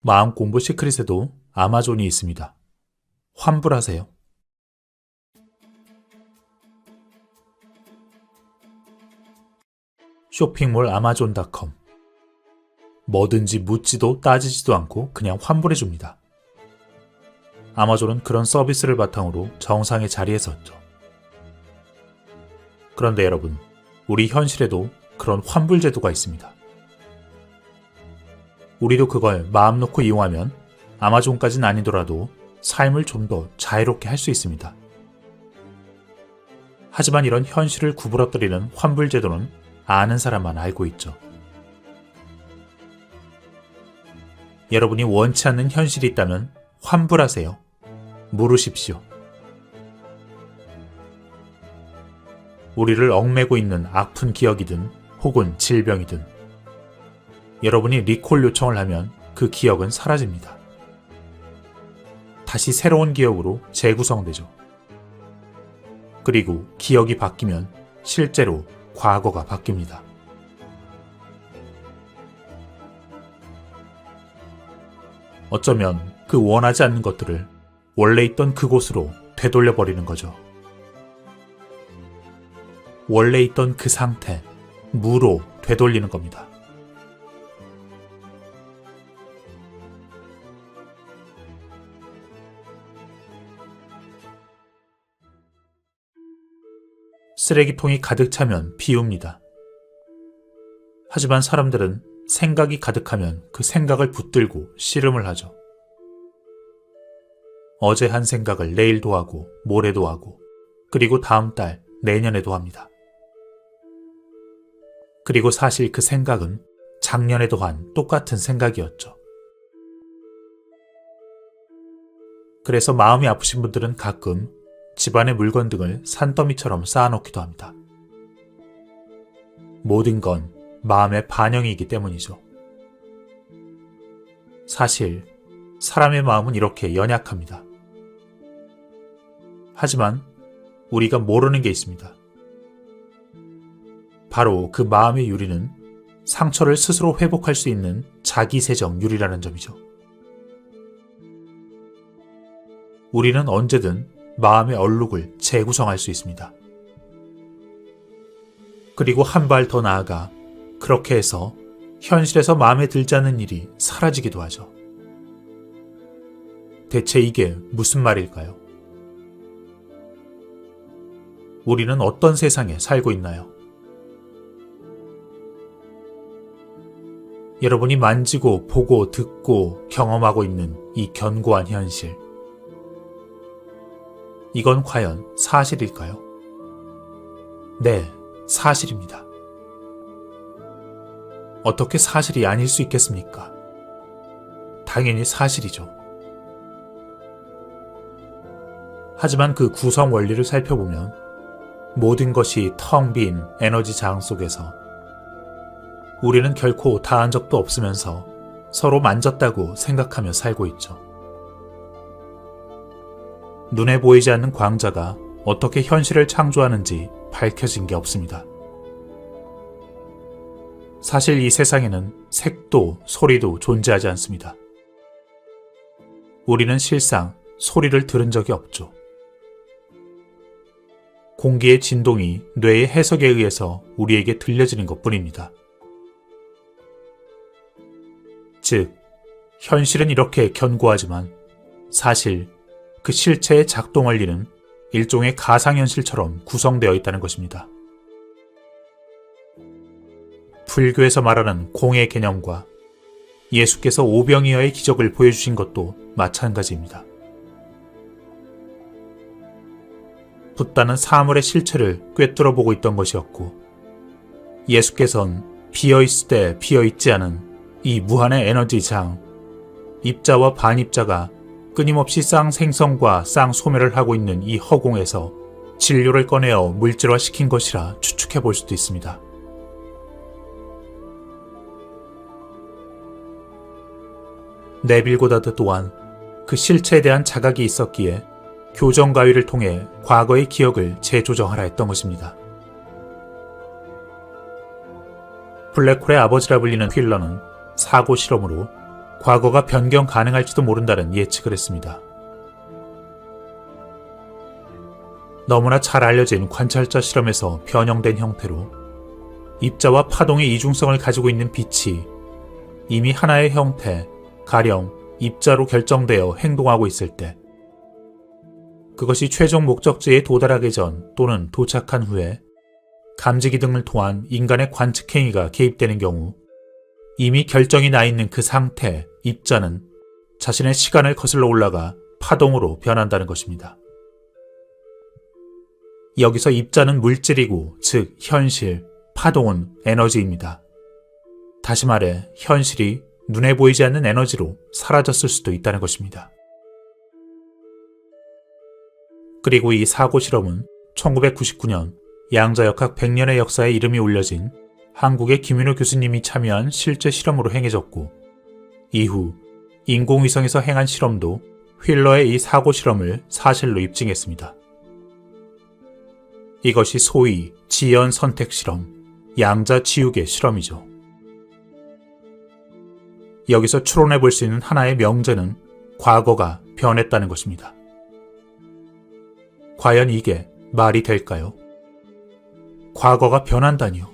마음 공부 시크릿에도 아마존이 있습니다. 환불하세요. 쇼핑몰 아마존.com. 뭐든지 묻지도 따지지도 않고 그냥 환불해줍니다. 아마존은 그런 서비스를 바탕으로 정상의 자리에 섰죠. 그런데 여러분, 우리 현실에도 그런 환불 제도가 있습니다. 우리도 그걸 마음 놓고 이용하면 아마존까지는 아니더라도 삶을 좀 더 자유롭게 할 수 있습니다. 하지만 이런 현실을 구부러뜨리는 환불 제도는 아는 사람만 알고 있죠. 여러분이 원치 않는 현실이 있다면 환불하세요. 물으십시오. 우리를 얽매고 있는 아픈 기억이든 혹은 질병이든 여러분이 리콜 요청을 하면 그 기억은 사라집니다. 다시 새로운 기억으로 재구성되죠. 그리고 기억이 바뀌면 실제로 과거가 바뀝니다. 어쩌면 그 원하지 않는 것들을 원래 있던 그곳으로 되돌려버리는 거죠. 원래 있던 그 상태, 무로 되돌리는 겁니다. 쓰레기통이 가득 차면 비웁니다. 하지만 사람들은 생각이 가득하면 그 생각을 붙들고 씨름을 하죠. 어제 한 생각을 내일도 하고 모레도 하고 그리고 다음 달, 내년에도 합니다. 그리고 사실 그 생각은 작년에도 한 똑같은 생각이었죠. 그래서 마음이 아프신 분들은 가끔 집안의 물건 등을 산더미처럼 쌓아놓기도 합니다. 모든 건 마음의 반영이기 때문이죠. 사실 사람의 마음은 이렇게 연약합니다. 하지만 우리가 모르는 게 있습니다. 바로 그 마음의 유리는 상처를 스스로 회복할 수 있는 자기세정 유리라는 점이죠. 우리는 언제든 마음의 얼룩을 재구성할 수 있습니다. 그리고 한 발 더 나아가 그렇게 해서 현실에서 마음에 들지 않는 일이 사라지기도 하죠. 대체 이게 무슨 말일까요? 우리는 어떤 세상에 살고 있나요? 여러분이 만지고 보고 듣고 경험하고 있는 이 견고한 현실. 이건 과연 사실일까요? 네, 사실입니다. 어떻게 사실이 아닐 수 있겠습니까? 당연히 사실이죠. 하지만 그 구성 원리를 살펴보면 모든 것이 텅 빈 에너지 장 속에서 우리는 결코 닿은 적도 없으면서 서로 만졌다고 생각하며 살고 있죠. 눈에 보이지 않는 광자가 어떻게 현실을 창조하는지 밝혀진 게 없습니다. 사실 이 세상에는 색도 소리도 존재하지 않습니다. 우리는 실상 소리를 들은 적이 없죠. 공기의 진동이 뇌의 해석에 의해서 우리에게 들려지는 것뿐입니다. 즉, 현실은 이렇게 견고하지만 사실 그 실체의 작동 원리는 일종의 가상현실처럼 구성되어 있다는 것입니다. 불교에서 말하는 공의 개념과 예수께서 오병이어의 기적을 보여주신 것도 마찬가지입니다. 붓다는 사물의 실체를 꿰뚫어 보고 있던 것이었고 예수께서는 비어있을 때 비어있지 않은 이 무한의 에너지 장, 입자와 반입자가 끊임없이 쌍생성과 쌍소멸을 하고 있는 이 허공에서 진료를 꺼내어 물질화시킨 것이라 추측해 볼 수도 있습니다. 네빌 고다드 또한 그 실체에 대한 자각이 있었기에 교정가위를 통해 과거의 기억을 재조정하라 했던 것입니다. 블랙홀의 아버지라 불리는 휠러는 사고 실험으로 과거가 변경 가능할지도 모른다는 예측을 했습니다. 너무나 잘 알려진 관찰자 실험에서 변형된 형태로 입자와 파동의 이중성을 가지고 있는 빛이 이미 하나의 형태, 가령 입자로 결정되어 행동하고 있을 때, 그것이 최종 목적지에 도달하기 전 또는 도착한 후에 감지기 등을 통한 인간의 관측행위가 개입되는 경우 이미 결정이 나 있는 그 상태, 입자는 자신의 시간을 거슬러 올라가 파동으로 변한다는 것입니다. 여기서 입자는 물질이고, 즉 현실, 파동은 에너지입니다. 다시 말해 현실이 눈에 보이지 않는 에너지로 사라졌을 수도 있다는 것입니다. 그리고 이 사고 실험은 1999년 양자역학 100년의 역사에 이름이 올려진 한국의 김윤호 교수님이 참여한 실제 실험으로 행해졌고, 이후 인공위성에서 행한 실험도 휠러의 이 사고 실험을 사실로 입증했습니다. 이것이 소위 지연 선택 실험, 양자 지우개 실험이죠. 여기서 추론해 볼 수 있는 하나의 명제는 과거가 변했다는 것입니다. 과연 이게 말이 될까요? 과거가 변한다니요.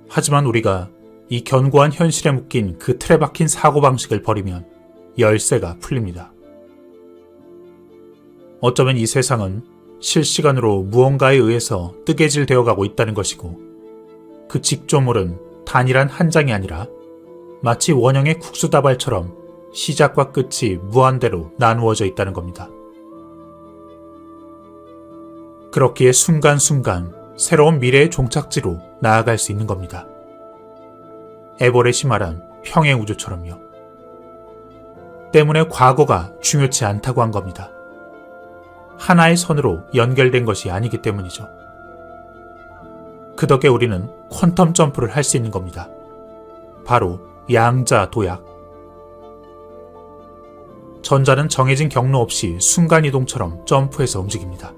하지만 우리가 이 견고한 현실에 묶인 그 틀에 박힌 사고방식을 버리면 열쇠가 풀립니다. 어쩌면 이 세상은 실시간으로 무언가에 의해서 뜨개질되어 가고 있다는 것이고, 그 직조물은 단일한 한 장이 아니라 마치 원형의 국수다발처럼 시작과 끝이 무한대로 나누어져 있다는 겁니다. 그렇기에 순간순간 새로운 미래의 종착지로 나아갈 수 있는 겁니다. 에버렛이 말한 평행우주처럼요. 때문에 과거가 중요치 않다고 한 겁니다. 하나의 선으로 연결된 것이 아니기 때문이죠. 그 덕에 우리는 퀀텀 점프를 할 수 있는 겁니다. 바로 양자 도약. 전자는 정해진 경로 없이 순간이동처럼 점프해서 움직입니다.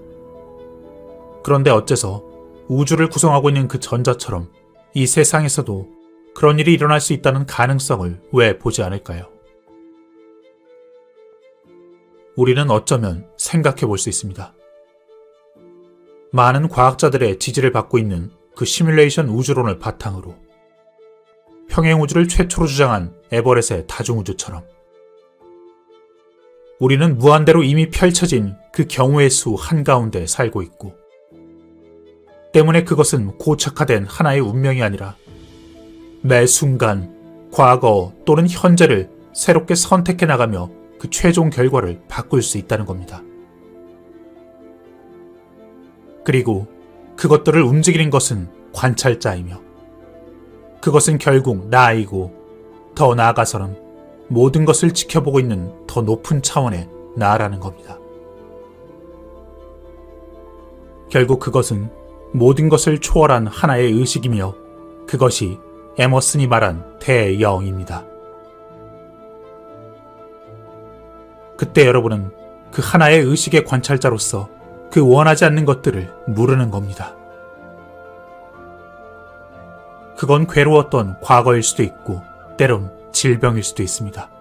그런데 어째서 우주를 구성하고 있는 그 전자처럼 이 세상에서도 그런 일이 일어날 수 있다는 가능성을 왜 보지 않을까요? 우리는 어쩌면 생각해 볼 수 있습니다. 많은 과학자들의 지지를 받고 있는 그 시뮬레이션 우주론을 바탕으로 평행우주를 최초로 주장한 에버렛의 다중우주처럼 우리는 무한대로 이미 펼쳐진 그 경우의 수 한가운데 살고 있고, 때문에 그것은 고착화된 하나의 운명이 아니라 매 순간 과거 또는 현재를 새롭게 선택해 나가며 그 최종 결과를 바꿀 수 있다는 겁니다. 그리고 그것들을 움직이는 것은 관찰자이며, 그것은 결국 나이고, 더 나아가서는 모든 것을 지켜보고 있는 더 높은 차원의 나라는 겁니다. 결국 그것은 모든 것을 초월한 하나의 의식이며, 그것이 에머슨이 말한 대영입니다. 그때 여러분은 그 하나의 의식의 관찰자로서 그 원하지 않는 것들을 물으는 겁니다. 그건 괴로웠던 과거일 수도 있고, 때론 질병일 수도 있습니다.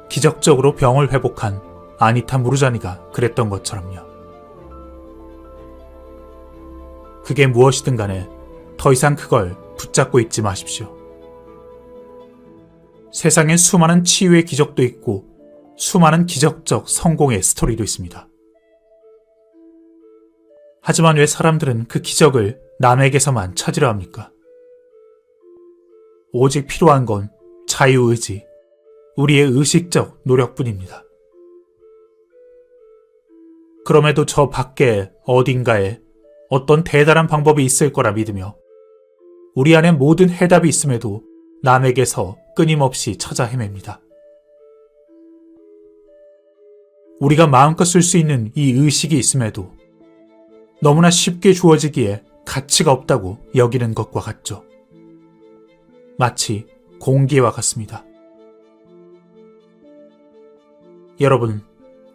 기적적으로 병을 회복한 아니타 무르자니가 그랬던 것처럼요. 그게 무엇이든 간에 더 이상 그걸 붙잡고 있지 마십시오. 세상엔 수많은 치유의 기적도 있고 수많은 기적적 성공의 스토리도 있습니다. 하지만 왜 사람들은 그 기적을 남에게서만 찾으려 합니까? 오직 필요한 건 자유의지, 우리의 의식적 노력뿐입니다. 그럼에도 저 밖에 어딘가에 어떤 대단한 방법이 있을 거라 믿으며 우리 안에 모든 해답이 있음에도 남에게서 끊임없이 찾아 헤맵니다. 우리가 마음껏 쓸 수 있는 이 의식이 있음에도 너무나 쉽게 주어지기에 가치가 없다고 여기는 것과 같죠. 마치 공기와 같습니다. 여러분,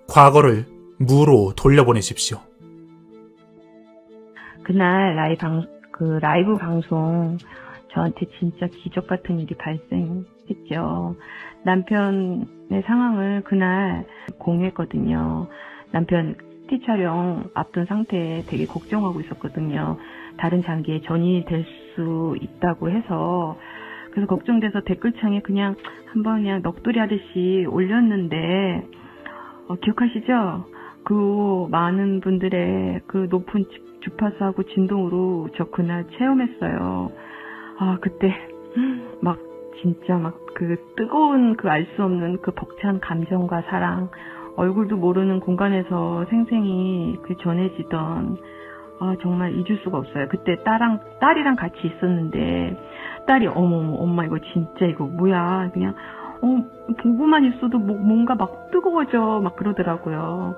과거를 무로 돌려보내십시오. 그날 그 라이브 방송 저한테 진짜 기적 같은 일이 발생했죠. 남편의 상황을 그날 공유했거든요. 남편 CT 촬영 앞둔 상태에 되게 걱정하고 있었거든요. 다른 장기에 전이 될 수 있다고 해서. 그래서 걱정돼서 댓글창에 그냥 한번 그냥 넋두리 하듯이 올렸는데, 기억하시죠? 그 많은 분들의 그 높은 주파수하고 진동으로 저 그날 체험했어요. 그때 막 진짜 막 그 뜨거운 그 알 수 없는 그 벅찬 감정과 사랑, 얼굴도 모르는 공간에서 생생히 그 전해지던, 정말 잊을 수가 없어요. 그때 딸이랑 같이 있었는데 딸이 엄마 이거 진짜 이거 뭐야, 그냥 보고만 있어도 뭔가 막 뜨거워져 막 그러더라고요.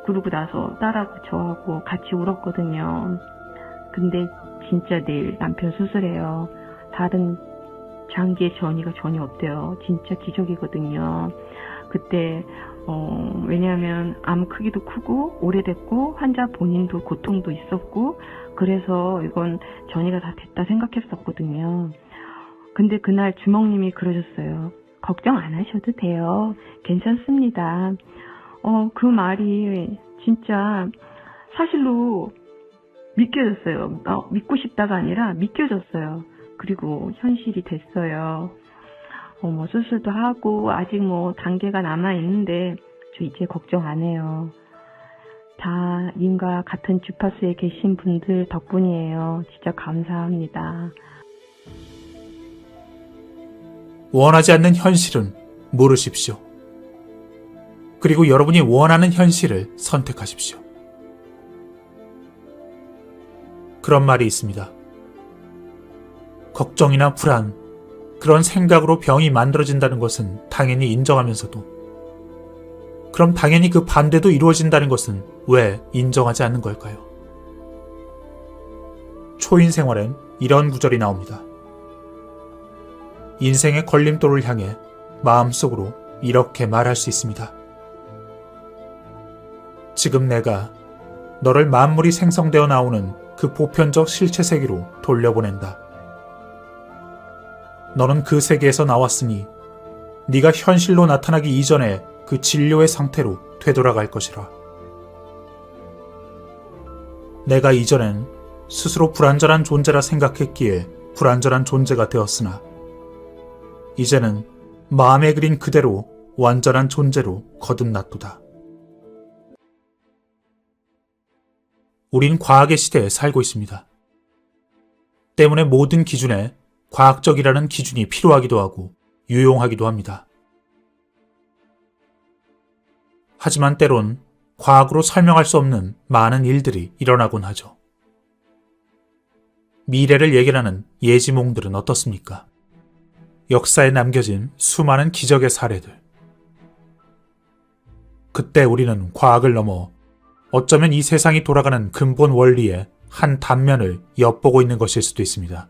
그러고 나서 딸하고 저하고 같이 울었거든요. 근데 진짜 내일 남편 수술해요. 다른 장기에 전이가 전혀 없대요. 진짜 기적이거든요. 그때 왜냐하면 암 크기도 크고 오래됐고 환자 본인도 고통도 있었고 그래서 이건 전이가 다 됐다 생각했었거든요. 근데 그날 주먹님이 그러셨어요. 걱정 안 하셔도 돼요. 괜찮습니다. 그 말이 진짜 사실로 믿겨졌어요. 믿고 싶다가 아니라 믿겨졌어요. 그리고 현실이 됐어요. 수술도 하고 아직 단계가 남아있는데 저 이제 걱정 안 해요. 다 님과 같은 주파수에 계신 분들 덕분이에요. 진짜 감사합니다. 원하지 않는 현실은 모르십시오. 그리고 여러분이 원하는 현실을 선택하십시오. 그런 말이 있습니다. 걱정이나 불안, 그런 생각으로 병이 만들어진다는 것은 당연히 인정하면서도 그럼 당연히 그 반대도 이루어진다는 것은 왜 인정하지 않는 걸까요? 초인 생활엔 이런 구절이 나옵니다. 인생의 걸림돌을 향해 마음속으로 이렇게 말할 수 있습니다. 지금 내가 너를 만물이 생성되어 나오는 그 보편적 실체 세계로 돌려보낸다. 너는 그 세계에서 나왔으니 네가 현실로 나타나기 이전에 그 진료의 상태로 되돌아갈 것이라. 내가 이전엔 스스로 불완전한 존재라 생각했기에 불완전한 존재가 되었으나 이제는 마음에 그린 그대로 완전한 존재로 거듭났도다. 우린 과학의 시대에 살고 있습니다. 때문에 모든 기준에 과학적이라는 기준이 필요하기도 하고 유용하기도 합니다. 하지만 때론 과학으로 설명할 수 없는 많은 일들이 일어나곤 하죠. 미래를 예견하는 예지몽들은 어떻습니까? 역사에 남겨진 수많은 기적의 사례들. 그때 우리는 과학을 넘어 어쩌면 이 세상이 돌아가는 근본 원리의 한 단면을 엿보고 있는 것일 수도 있습니다.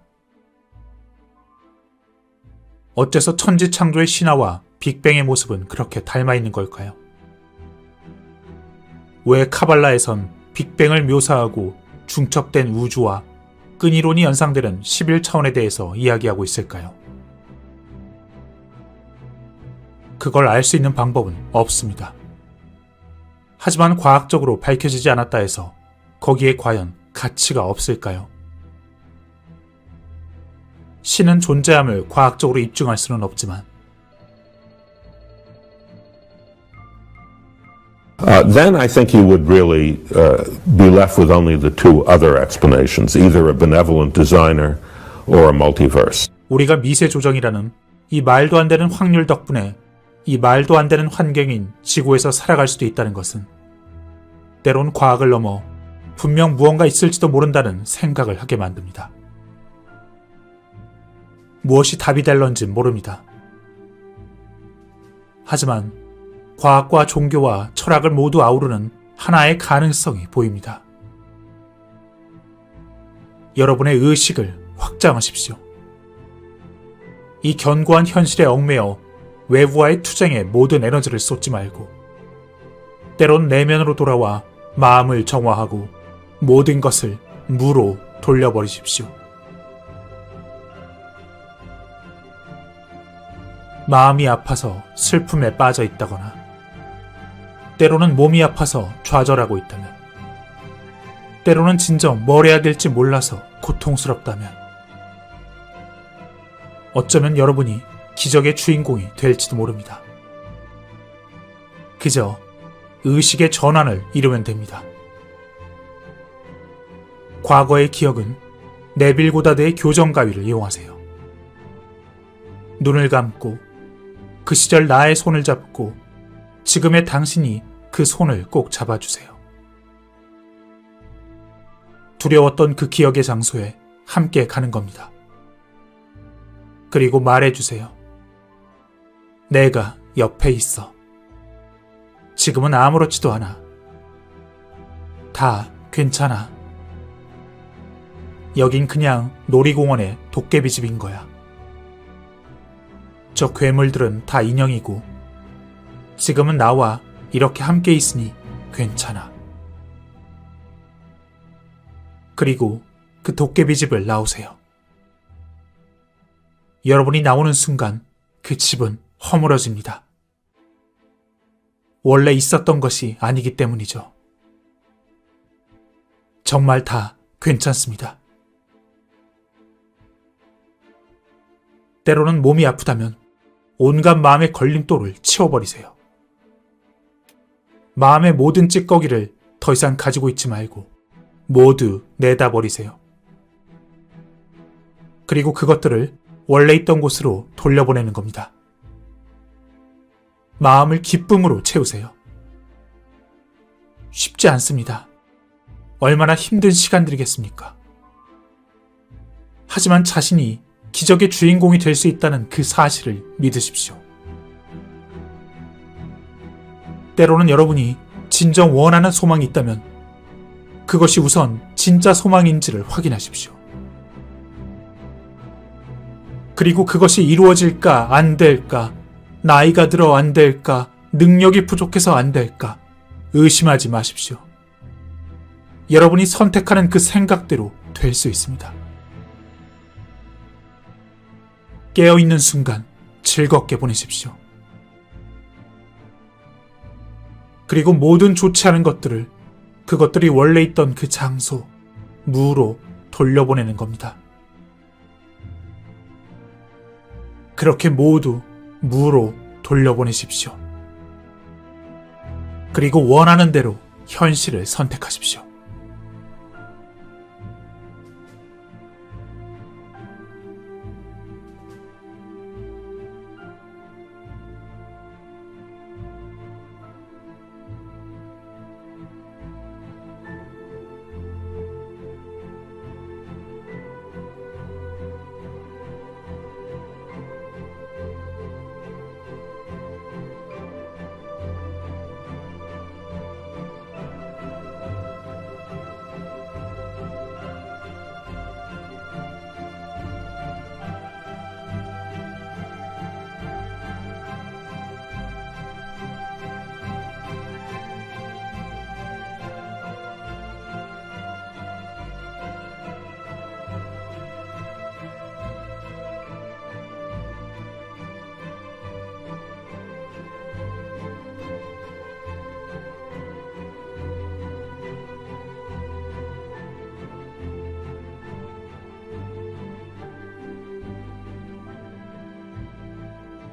어째서 천지창조의 신화와 빅뱅의 모습은 그렇게 닮아 있는 걸까요? 왜 카발라에선 빅뱅을 묘사하고 중첩된 우주와 끈이론이 연상되는 11차원에 대해서 이야기하고 있을까요? 그걸 알 수 있는 방법은 없습니다. 하지만 과학적으로 밝혀지지 않았다 해서 거기에 과연 가치가 없을까요? 신은 존재함을 과학적으로 입증할 수는 없지만 Then I think you would really be left with only the two other explanations, either a benevolent designer or a multiverse. 우리가 미세 조정이라는 이 말도 안 되는 확률 덕분에 이 말도 안 되는 환경인 지구에서 살아갈 수도 있다는 것은 때론 과학을 넘어 분명 무언가 있을지도 모른다는 생각을 하게 만듭니다. 무엇이 답이 될런지 모릅니다. 하지만 과학과 종교와 철학을 모두 아우르는 하나의 가능성이 보입니다. 여러분의 의식을 확장하십시오. 이 견고한 현실에 얽매여 외부와의 투쟁에 모든 에너지를 쏟지 말고 때론 내면으로 돌아와 마음을 정화하고 모든 것을 무로 돌려버리십시오. 마음이 아파서 슬픔에 빠져 있다거나, 때로는 몸이 아파서 좌절하고 있다면, 때로는 진정 뭘 해야 될지 몰라서 고통스럽다면, 어쩌면 여러분이 기적의 주인공이 될지도 모릅니다. 그저 의식의 전환을 이루면 됩니다. 과거의 기억은 네빌 고다드의 교정 가위를 이용하세요. 눈을 감고 그 시절 나의 손을 잡고 지금의 당신이 그 손을 꼭 잡아주세요. 두려웠던 그 기억의 장소에 함께 가는 겁니다. 그리고 말해주세요. 내가 옆에 있어. 지금은 아무렇지도 않아. 다 괜찮아. 여긴 그냥 놀이공원의 도깨비집인 거야. 저 괴물들은 다 인형이고 지금은 나와 이렇게 함께 있으니 괜찮아. 그리고 그 도깨비집을 나오세요. 여러분이 나오는 순간 그 집은 허물어집니다. 원래 있었던 것이 아니기 때문이죠. 정말 다 괜찮습니다. 때로는 몸이 아프다면 온갖 마음의 걸림돌을 치워버리세요. 마음의 모든 찌꺼기를 더 이상 가지고 있지 말고 모두 내다버리세요. 그리고 그것들을 원래 있던 곳으로 돌려보내는 겁니다. 마음을 기쁨으로 채우세요. 쉽지 않습니다. 얼마나 힘든 시간들이겠습니까? 하지만 자신이 기적의 주인공이 될 수 있다는 그 사실을 믿으십시오. 때로는 여러분이 진정 원하는 소망이 있다면 그것이 우선 진짜 소망인지를 확인하십시오. 그리고 그것이 이루어질까 안 될까, 나이가 들어 안 될까, 능력이 부족해서 안 될까 의심하지 마십시오. 여러분이 선택하는 그 생각대로 될 수 있습니다. 깨어있는 순간 즐겁게 보내십시오. 그리고 모든 좋지 않은 것들을 그것들이 원래 있던 그 장소, 무로 돌려보내는 겁니다. 그렇게 모두 무로 돌려보내십시오. 그리고 원하는 대로 현실을 선택하십시오.